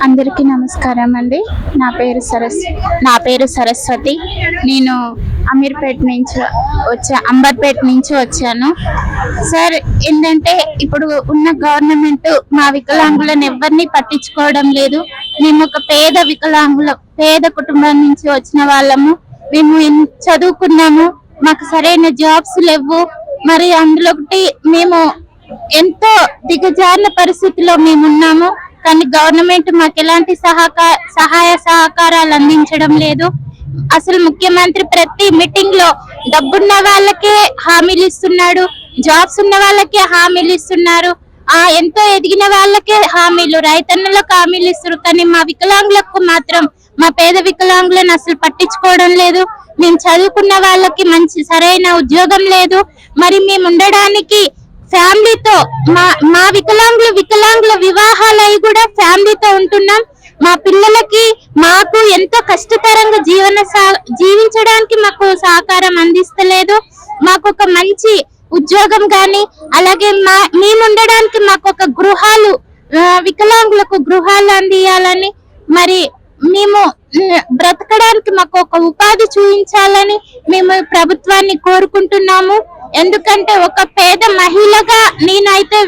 అందరికీ నమస్కారం అండి. నా పేరు సరస్వతి. నేను అమీర్పేట నుంచి అంబర్పేట నుంచి వచ్చాను. సార్, ఏంటంటే ఇప్పుడు ఉన్న గవర్నమెంట్ మా వికలాంగులను ఎవరిని పట్టించుకోవడం లేదు. మేము ఒక పేద కుటుంబం నుంచి వచ్చిన వాళ్ళము. మేము చదువుకున్నాము, మాకు సరైన జాబ్స్ లేవు. మరి అందులో మేము ఎంతో దిగజారిన పరిస్థితిలో మేము ఉన్నాము. కానీ గవర్నమెంట్ మాకు ఎలాంటి సహాయ సహకారాలు అందించడం లేదు. అసలు ముఖ్యమంత్రి ప్రతి మీటింగ్ లో డబ్బున్న వాళ్ళకే హామీలు ఇస్తున్నాడు, జాబ్స్ ఉన్న వాళ్ళకే హామీలు ఇస్తున్నారు, ఎంతో ఎదిగిన వాళ్ళకే హామీలు, రైతన్నలకు హామీలు ఇస్తారు. కానీ మా వికలాంగులకు మాత్రం, మా పేద వికలాంగులను అసలు పట్టించుకోవడం లేదు. మేము చదువుకున్న వాళ్ళకి మంచి సరైన ఉద్యోగం లేదు. మరి మేము ఉండడానికి ఫ్యామిలీతో, మా వికలాంగుల వివాహాలు అయి కూడా ఫ్యామిలీతో ఉంటున్నాం. మా పిల్లలకి మాకు ఎంతో కష్టతరంగా జీవించడానికి మాకు సహకారం అందిస్తలేదు. మాకు ఒక మంచి ఉద్యోగం గాని, అలాగే మేము ఉండడానికి మాకు ఒక గృహాలు, వికలాంగులకు గృహాలు అందియాలని, మరి మేము బ్రతకడానికి మాకు ఒక ఉపాధి చూపించాలని మేము ప్రభుత్వాన్ని కోరుకుంటున్నాము. ఎందుకంటే ఒక పేద మహిళగా నేనైతే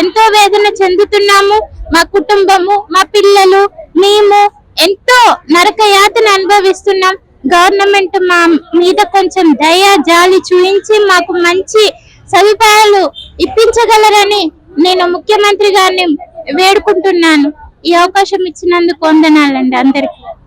ఎంతో వేదన చెందుతున్నాము. మా కుటుంబము, మా పిల్లలు, మేము ఎంతో నరక యాతన అనుభవిస్తున్నాం. గవర్నమెంట్ మా మీద కొంచెం దయ జాలి చూపించి మాకు మంచి సదుపాయాలు ఇప్పించగలరని నేను ముఖ్యమంత్రి గారిని వేడుకుంటున్నాను. ఈ అవకాశం ఇచ్చినందుకు వందనాలండి అందరికీ.